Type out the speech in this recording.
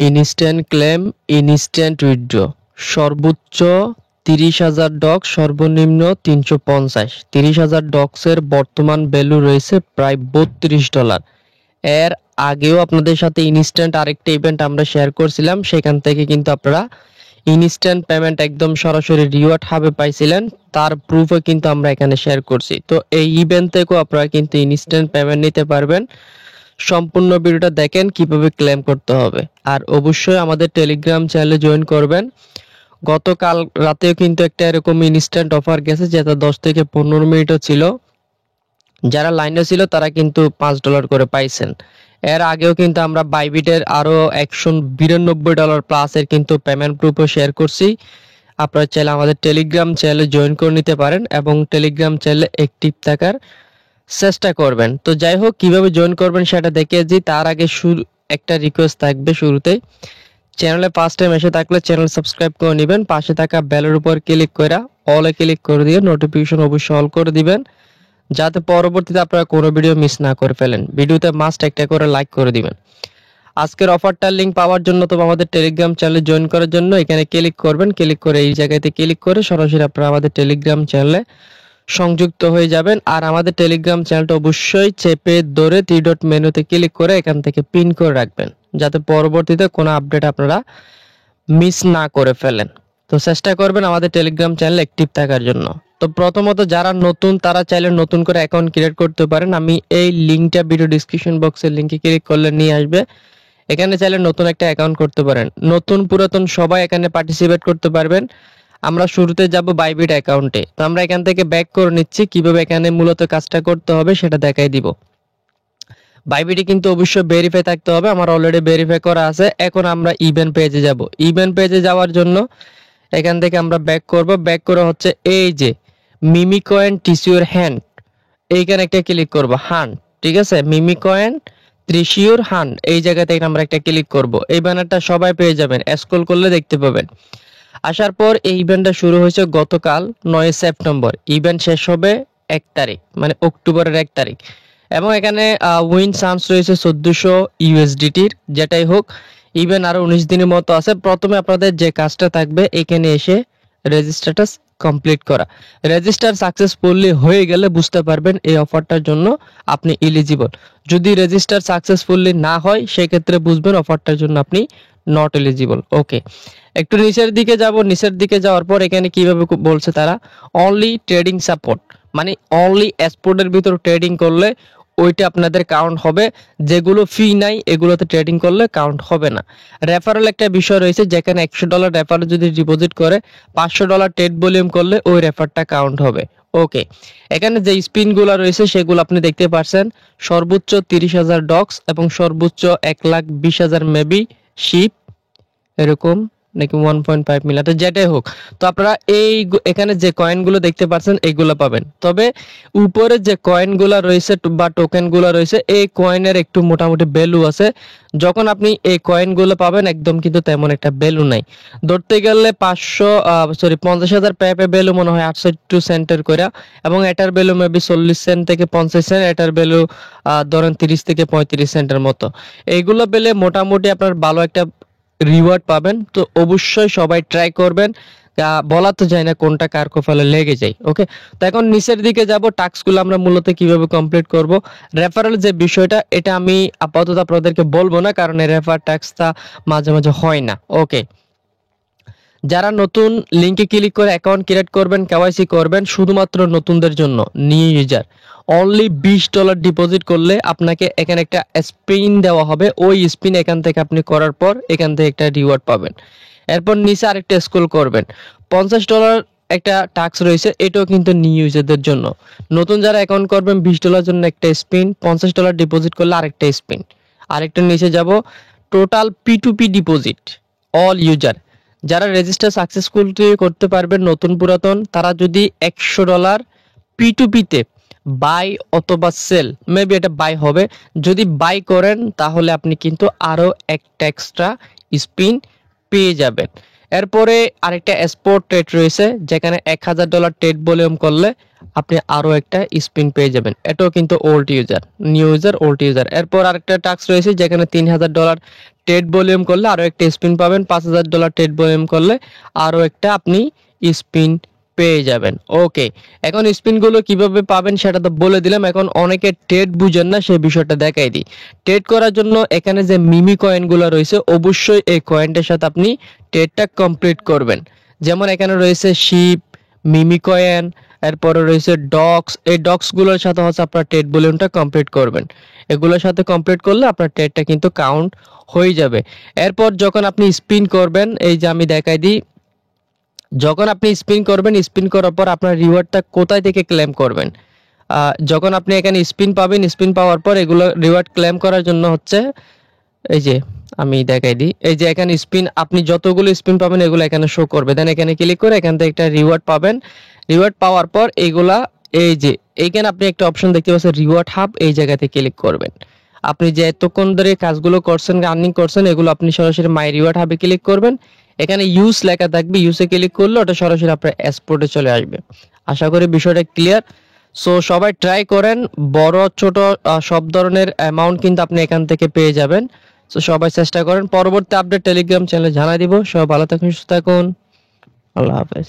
Instant claim, instant withdraw, সর্বোচ্চ 30,000 doc, সর্বনিম্ন 350। 30,000 ডক্সের বর্তমান ভ্যালু রয়েছে প্রায় $32। এর আগেও আপনাদের সাথে ইনস্ট্যান্ট আরেকটা ইভেন্ট আমরা শেয়ার করছিলাম, সেখান থেকে কিন্তু আপনারা ইনস্ট্যান্ট পেমেন্ট একদম সরাসরি রিওয়ার্ড হাবে পাইছিলেন, তার প্রুফও কিন্তু আমরা এখানে শেয়ার করছি। তো এই ইভেন্ট থেকেও আপনারা কিন্তু ইনস্ট্যান্ট পেমেন্ট নিতে পারবেন। সম্পূর্ণ ভিডিওটা দেখেন কিভাবে ক্লেম করতে হবে, আর অবশ্যই আমাদের টেলিগ্রাম চ্যানেলে জয়েন করবেন। গতকাল রাতেও কিন্তু একটা এরকম ইনস্ট্যান্ট অফার গেছে, যেটা 10 থেকে 15 মিনিটও ছিল। যারা লাইনে ছিল তারা কিন্তু $5 করে পাইছেন। এর আগেও কিন্তু আমরা বাইবিটের আরো $192 প্লাসের কিন্তু পেমেন্ট প্রুফও শেয়ার করছি। আপনারা চাইলে আমাদের টেলিগ্রাম চ্যানেলে জয়েন করে নিতে পারেন এবং টেলিগ্রাম চ্যানেলে অ্যাক্টিভ থাকার চেষ্টা করবেন। তো যাই হোক, কিভাবে জয়েন করবেন সেটা দেখিয়ে দিই। তার আগে একটা রিকোয়েস্ট থাকবে শুরুতে, চ্যানেলে ফার্স্ট টাইম এসে থাকলে চ্যানেল সাবস্ক্রাইব করে নেবেন, পাশে থাকা বেলের উপর ক্লিক করে অলে ক্লিক করে দিয়ে নোটিফিকেশন অবশ্যই অল করে দিবেন, যাতে পরবর্তীতে আপনারা কোনো ভিডিও মিস না করে ফেলেন। ভিডিওতে মাস্ট একটা করে লাইক করে দিবেন। আজকের অফারটার লিঙ্ক পাওয়ার জন্য তো আমাদের টেলিগ্রাম চ্যানেলে জয়েন করার জন্য এখানে ক্লিক করবেন, ক্লিক করে এই জায়গাতে ক্লিক করে সরাসরি আপনারা আমাদের টেলিগ্রাম চ্যানেলে সংযুক্ত হয়ে যাবেন। আর আমাদের টেলিগ্রাম চ্যানেলটা অবশ্যই চেপে ধরে 3 ডট মেনুতে ক্লিক করে এখান থেকে পিন করে রাখবেন, যাতে পরবর্তীতে কোনো আপডেট আপনারা মিস না করে ফেলেন। তো চেষ্টা করবেন আমাদের টেলিগ্রাম চ্যানেল অ্যাক্টিভ থাকার জন্য। তো প্রথমত যারা নতুন তারা চাইলে নতুন করে অ্যাকাউন্ট ক্রিয়েট করতে পারেন। আমি এই লিঙ্কটা ভিডিও ডিসক্রিপশন বক্সের লিঙ্কে ক্লিক করলে নিয়ে আসবে। এখানে চাইলে নতুন একটা অ্যাকাউন্ট করতে পারেন। নতুন পুরাতন সবাই এখানে পার্টিসিপেট করতে পারবেন। আমরা শুরুতে যাব বাইবিট অ্যাকাউন্টে। তো আমরা এখান থেকে ব্যাক করে নিচ্ছি, কিভাবে এখানে মূলত কাজটা করতে হবে সেটা দেখাই দিব। বাইবিটে কিন্তু অবশ্যই ভেরিফাই থাকতে হবে, আমার অলরেডি ভেরিফাই করা আছে। এখন আমরা ইভেন্ট পেজে যাব। ইভেন্ট পেজে যাওয়ার জন্য এখান থেকে আমরা ব্যাক করব। ব্যাক করে হচ্ছে এই যে মিমি কয়েন টিসিওর হ্যান্ড, এইখানে একটা ক্লিক করব, হান, ঠিক আছে, মিমি কয়েন ত্রিশিওর হান, এই জায়গাতে আমরা একটা ক্লিক করব। এই ব্যানারটা সবাই পেয়ে যাবেন, স্ক্রল করলে দেখতে পাবেন। আসার পর এই ইভেন্টটা শুরু হয়েছে গতকাল 9 সেপ্টেম্বর, ইভেন্ট শেষ হবে 1 তারিখ, মানে অক্টোবরের 1 তারিখ। এবং এখানে উইন চান্স রয়েছে 1400 ইউএসডিটির। যেটাই হোক, ইভেন্ট আরো 19 দিনের মতো আছে। প্রথমে আপনাদের যে কাজটা থাকবে, এখানে এসে রেজিস্টারটা কমপ্লিট করা। রেজিস্টার সাকসেসফুলি হয়ে গেলে বুঝতে পারবেন এই অফারটার জন্য আপনি এলিজিবল। যদি রেজিস্টার সাকসেসফুলি না হয়, সেক্ষেত্রে বুঝবেন অফারটার জন্য আপনি নট এলিজিবল। ওকে, একটু নিচের দিকে যাব। নিচের দিকে যাওয়ার পর এখানে কিভাবে বলছে তারা, অনলি ট্রেডিং সাপোর্ট, মানে অনলি স্পোর্টের ভিতর ট্রেডিং করলে ওইটা আপনাদের কাউন্ট হবে। যেগুলো ফি নাই এগুলোতে ট্রেডিং করলে কাউন্ট হবে না। রেফারেল একটা বিষয় রয়েছে, যেখানে $100 রেফারেল যদি ডিপোজিট করে $500 ট্রেড ভলিউম করলে ওই রেফারটা কাউন্ট হবে। ওকে, এখানে যে স্পিনগুলো রয়েছে সেগুলো আপনি দেখতে পাচ্ছেন। সর্বোচ্চ 30,000 ডক্স এবং সর্বোচ্চ 1,20,000 মেবি শিপ, এরকম নাকি 1.5 মিলিয়ন, তো যেটাই হোক। তো আপনারা এখানে যে কয়েনগুলো দেখতে পাচ্ছেন এগুলো পাবেন। তবে উপরে যে কয়েনগুলো রয়েছে বা টোকেনগুলো রয়েছে, এই কয়েনের একটু মোটামুটি ভ্যালু আছে। যখন আপনি এই কয়েনগুলো পাবেন, একদম কিন্তু তেমন একটা ভ্যালু নাই। ধরতে গেলে 50,000 পেপে ভ্যালু মনে হয় 68 সেন্টের করে, এবং এটার ভ্যালু মেবি 40 সেন্ট থেকে 50 সেন্ট, এটার ভ্যালু ধরেন 30 থেকে 35 সেন্টের মতো। এইগুলো পেলে মোটামুটি আপনার ভালো একটা রিওয়ার্ড পাবেন। তো অবশ্যই সবাই ট্রাই করবেন, বলা তো যায় না কোনটা কার কপালে লেগে যায়। ওকে, তো এখন নিচের দিকে যাব। টাস্কগুলো আমরা মূলত কিভাবে কমপ্লিট করব। রেফারেল যে বিষয়টা, এটা আমি আপাতত আপনাদেরকে বলবো না, কারণ এই রেফার টাস্কটা মাঝে মাঝে হয় না। ওকে, যারা নতুন লিংকে ক্লিক করে অ্যাকাউন্ট ক্রিয়েট করবেন, কেওয়াইসি করবেন, শুধুমাত্র নতুনদের জন্য, নিউ ইউজার, অনলি $20 ডিপোজিট করলে আপনাকে এখানে একটা স্পিন দেওয়া হবে। ওই স্পিন এখান থেকে আপনি করার পর এখান থেকে একটা রিওয়ার্ড পাবেন। এরপর নিচে আরেকটা স্ক্রল করবেন, $50 একটা টাস্ক রয়েছে, এটাও কিন্তু নিউ ইউজারদের জন্য। নতুন যারা অ্যাকাউন্ট করবেন, $20 জন্য একটা স্পিন, $50 ডিপোজিট করলে আরেকটা স্পিন। আরেকটা নিচে যাব, total P2P deposit all user, যারা রেজিস্টার সাকসেসফুলি করতে পারবেন নতুন পুরাতন, তারা যদি $100 P2P-তে বাই অথবা সেল, মেবি এটা বাই হবে, যদি বাই করেন তাহলে আপনি কিন্তু আরো একটা এক্সট্রা স্পিন পেয়ে যাবেন। এরপরে আরেকটা স্পট ট্রেড রয়েছে, যেখানে $1000 ট্রেড ভলিউম করলে আপনি আরো একটা স্পিন পেয়ে যাবেন। এটাও কিন্তু old user, new user, old user. এরপর আরেকটা টাস্ক রয়েছে, যেখানে $3000 ট্রেড ভলিউম করলে আরো একটা স্পিন পাবেন। $5000 ট্রেড ভলিউম করলে আরো একটা আপনি স্পিন পেয়ে যাবেন। ওকে, এখন স্পিনগুলো কিভাবে পাবেন সেটা তো বলে দিলাম। এখন অনেকে ট্রেড বুঝেন না, সেই বিষয়টা দেখাই দিই। ট্রেড করার জন্য এখানে যে মিমি কয়েনগুলো রয়েছে, অবশ্যই এই কয়েনটার সাথে আপনি ট্রেডটা কমপ্লিট করবেন। যেমন এখানে রয়েছে শিপ, মিমি কয়েন, এরপরে রয়েছে ডক্স। এই ডক্সগুলোর সাথে হচ্ছে আপনার ট্রেড ভলিউমটা কমপ্লিট করবেন। এগুলোর সাথে কমপ্লিট করলে আপনার ট্রেডটা কিন্তু কাউন্ট হয়ে যাবে। এরপর যখন আপনি স্পিন করবেন, এই যে আমি দেখাই দিই, যখন আপনি স্পিন করবেন, স্পিন করার পর আপনার রিওয়ার্ডটা কোথায় থেকে ক্লেম করবেন। যখন আপনি এখানে স্পিন পাবেন, স্পিন পাওয়ার পর এগুলো রিওয়ার্ড ক্লেম করার জন্য হচ্ছে, এই যে আমি দেখাই দিই, এই যে এখানে স্পিন, আপনি যতগুলো স্পিন পাবেন এগুলো এখানে শো করবে। দেন এখানে ক্লিক করে এখান থেকে একটা রিওয়ার্ড পাবেন। রিওয়ার্ড পাওয়ার পর এগুলা, এই যে এইখানে আপনি একটা অপশন দেখতে পাচ্ছেন রিওয়ার্ড হাব, এই জায়গাতে ক্লিক করবেন। আপনি যে এতক্ষণ ধরে কাজগুলো করছেন, আর্নিং করছেন, এগুলো আপনি সরাসরি মাই রিওয়ার্ড হাবে ক্লিক করবেন। এখানে ইউজ লেখা থাকবে, ইউজে ক্লিক করলে ওটা সরাসরি আপনার এক্সপোর্টে চলে আসবে। আশা করি বিষয়টা ক্লিয়ার। সো সবাই ট্রাই করেন, বড় ছোট সব ধরনের অ্যামাউন্ট কিন্তু আপনি এখান থেকে পেয়ে যাবেন। সো সবাই চেষ্টা করেন। পরবর্তী আপডেট টেলিগ্রাম চ্যানেলে জানাই দিব। সবাই ভালো থাকুন, সুস্থ থাকুন, আল্লাহ হাফেজ।